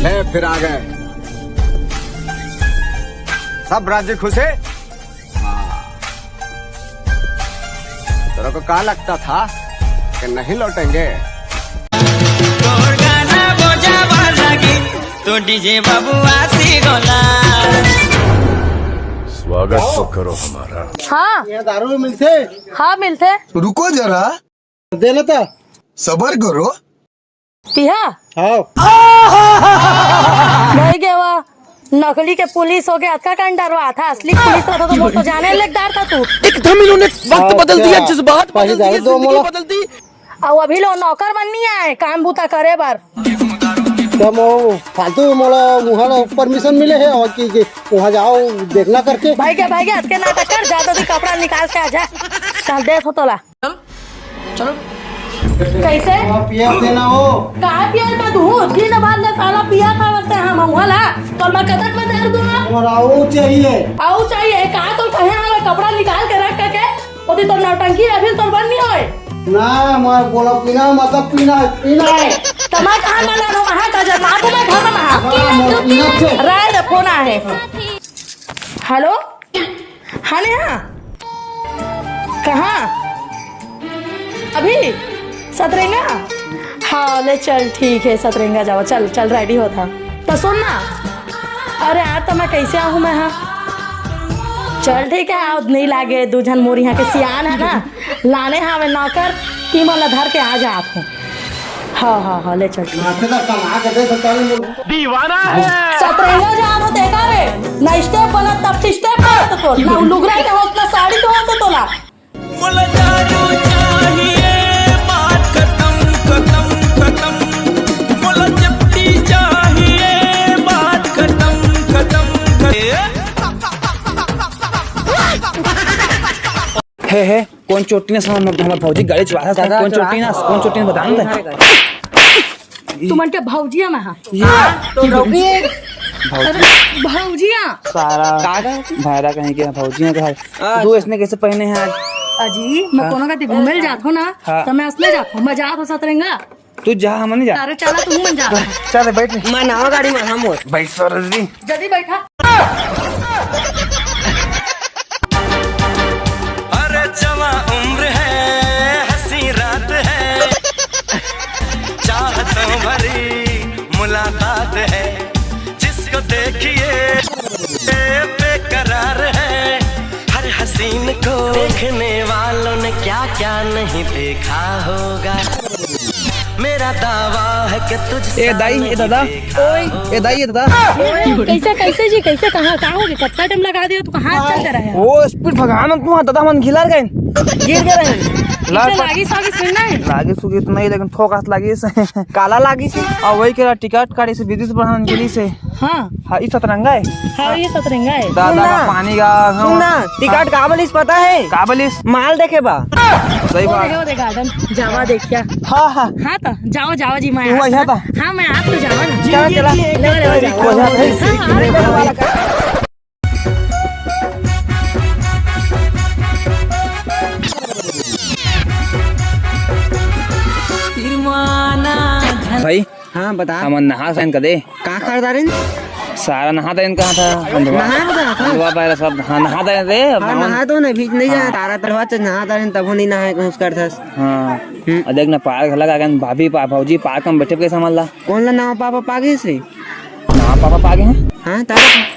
ले फिर आ गए। सब राज्य खुश है। तेरे को क्या लगता था कि नहीं लौटेंगे? तो डीजे बाबू आसी गोला स्वागत तो करो हमारा। हाँ यहाँ दारू मिलते? हाँ मिलते। रुको जरा, दे लेता, सबर करो। पिया हाँ नहीं गया वो नकली के पुलिस हो गया अतका कांड डरवा था, असली पुलिस होता तो वो तो जाने लगदार था तू। एकदम इन्होंने वक्त बदल दिया, जज्बात बदल दिए, जिंदगी बदल दी। और अभी लो नौकर बननी है काम बूता करे बार। तब फालतू मोला वहाँ परमिशन मिले है और की वहाँ जाओ देखना करके। भाई क्या आज के नाटक कर, ज्यादा भी कपड़ा निकाल के आ जा। चल दे तो तोला चलो कैसे पिया देना हो कहा पिया का दूध की न बात ले साला पिया था वैसे हम वाला तो मैं कदक में दे दूंगा। और आओ चाहिए कहा तो कहे हमारा कपड़ा निकाल के रख के ओदी तो नौटंकी अभी तो बन नहीं होए ना। मैं बोला पीना मतलब पीना है। तमा कहाँ मिला रो वहाँ का जब माँ को मैं घर में राय रे फोन है। हेलो हाँ नेहा कहाँ अभी सतरंगा? हाँ ले चल ठीक है सतरंगा जाओ चल चल रेडी होता तो सुन ना। अरे यार तो मैं कैसे आऊँ मैं? हाँ चल ठीक है आओ नहीं लागे दूजन मोर यहाँ के सियान है ना लाने हाँ मैं नौकर की मोला धर के आ जा आप हो। हाँ ले चल दीवाना है। सतरंगा जहाँ तो देखा रे ना स्टेप बना तब स्टेप बना तो ना लुगरा के होत ना साड़ी के होत तो ला है कौन चोटी ने हमारा भौजी गाड़ी चुरा था? कौन चोटी ने बता ना तुमन के भौजिया में हाँ तो भौजिया सारा भाईरा कहीं के भौजिया का दो इसने कैसे पहने हैं आज? अजी मैं कोनो का घूमे जात हो ना तो मैं असले जात हूँ मैं जात हो सतरंगा तू जा हम नहीं जा। अरे चला तू मन जा चल बैठ मैं नावा गाड़ी में हम बैठ सरस जी जल्दी बैठा। अरे जवा उम्र है हंसी रात है चाहतों भरी मुलाकात है जिसको देखिए बेकरार है हर हसीन को देखने वालों ने क्या क्या नहीं देखा होगा मेरा दावा है कि तुझसे ए दाई ए दादा ओए ए दाई ए दादा कैसे जी कैसे कहाँ हो गए कितना टाइम लगा दिया तू कहाँ चल रहा है? वो स्पीड भगाना तू दादा मन खिलार गए गिर गए लागी सुनना है लागी सुगी तो नहीं लेकिन फोकस लागी से काला लागी से और वही के टिकट काटी से विदेश बढ़ाने के लिए से। हाँ ये सतरंगा है। हाँ ये सतरंगा है। दादा का पानी का सुनना टिकट काबलिस पता है? काबलिस माल देखे बा सही बात। गार्डन जावा देखिया। हाँ तो जाओ जी मैं हाँ मैं आप तो जावा ना चला भाई। हाँ बता हम नहा सहन कर दे का खरीदारिन सारा नहा देन कहाँ था? नहा सब हाँ नहा दे रे। हाँ नहा तो नहीं भीज नहीं जा तारा तरवा से नहा तारिन तब नहीं नहाए कुछ करथस। हाँ देख ना पार्क लगा गन भाभी भौजी पार्क में बैठे कैसे मान ला कौन ला नाव पापा पागे से ना पापा पागे हैं। हाँ तारा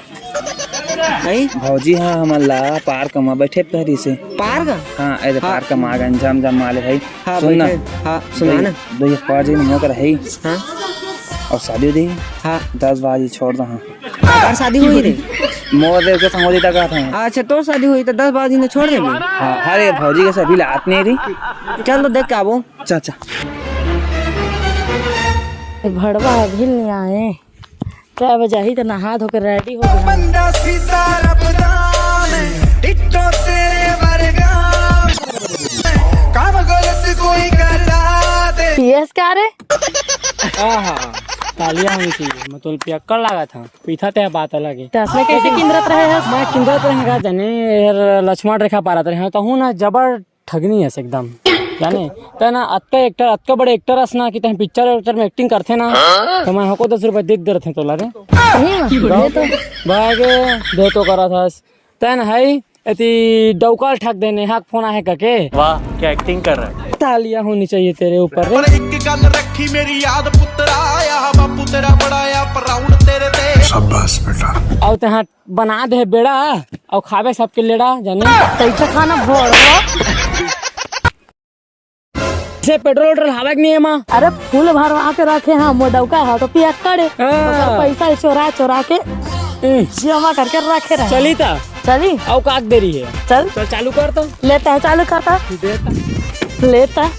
भाई भौजी हाँ हमार ला पार्क में बैठे पहरी से पार्क हाँ ऐसे पार्क में आगन जम माले भाई। हाँ सुन ना हाँ सुना ना दो ये पाँच दिन मोकर है हाँ और शादी दी हाँ 10 बजे छोड़ दो। हाँ और शादी हुई रे मोर देव के संगोदी तक था। अच्छा तो शादी हुई तो 10 12 दिन छोड़ दे। हाँ अरे भौजी के सभी लात नहीं रही। चल तो देख के आवो चाचा भड़वा अभी नहीं आए क्या बजा ही तो नहा धोकर रेडी हो गया। पीएस क्या रे? तालियां होनी चाहिए मैं तो पियक्कड़ लगा था पीछा ते बात अलग है। असले कैसे किंद्रत रहे है? मैं किंद्रत रहेगा जाने यार लक्ष्मण रेखा पारा रहे तो हूँ ना जबर ठगनी है एकदम जाने तो ना अतका बड़े एक्टर अस ना कि तह पिक्चर में एक्टिंग करते ना तो मैं हमको 10 रुपए दे देते तोला रे भागे दे तो करा था तन है एती डौकाल ठक देने हाक फोन है के वाह क्या एक्टिंग कर रहा है। तालियां होनी चाहिए तेरे ऊपर रे। एक गल रखी मेरी याद पुत्रा आया बापू तेरा बड़ाया प्राउड तेरे ते शाबाश बेटा। और तहाँ बना दे बेड़ा और खावे सबके लेड़ा जाने कैसे खाना भरो से पेट्रोल हवा नहीं है माँ। अरे फूल भरवा के रखे हैं मोडौका है तो पियक्कड़ पैसा चोरा चोरा के जमा करके रखे रहे। चली था चली और काक दे रही है चल चल चालू कर तो लेता है चालू करता लेता है।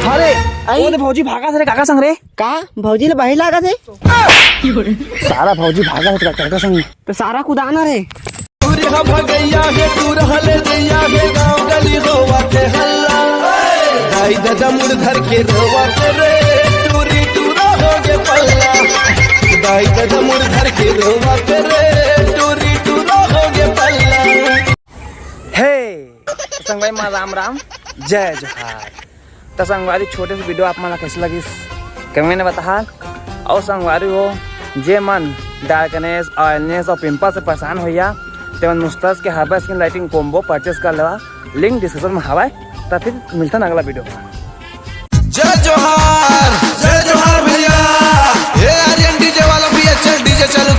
अरे वो तो भौजी भागा थे काका संग रे। का भौजी ले बही लागत है। सारा भौजी भागा थे काका संग तो सारा कुदाना रे। भगैया है तू रहले दैया है गांव गली रोवा के हल्ला दाई दादा मुड़ धर के रोवा के रे टूरी टूरा हो गे पल्ला दाई दादा मुड़ धर के रोवा के रे टूरी टूरा हो गे पल्ला। हे संगवारी माँ राम राम जय जोहार। तो संगवारी छोटे से वीडियो आप मला कैसे लगी कमेंट में बता। और संगवारी हो जे मन डार्कनेस ऑयलनेस और पिंपल से परेशान होइया तेवन मुस्ताज के herbal skin lighting combo purchase कर लेवा लिंक डिस्क्रिप्शन में हवा है। तो फिर मिलता है अगला वीडियो में। जय जोहार भैया ये आर्यन डीजे वाला भी अच्छा डीजे चालू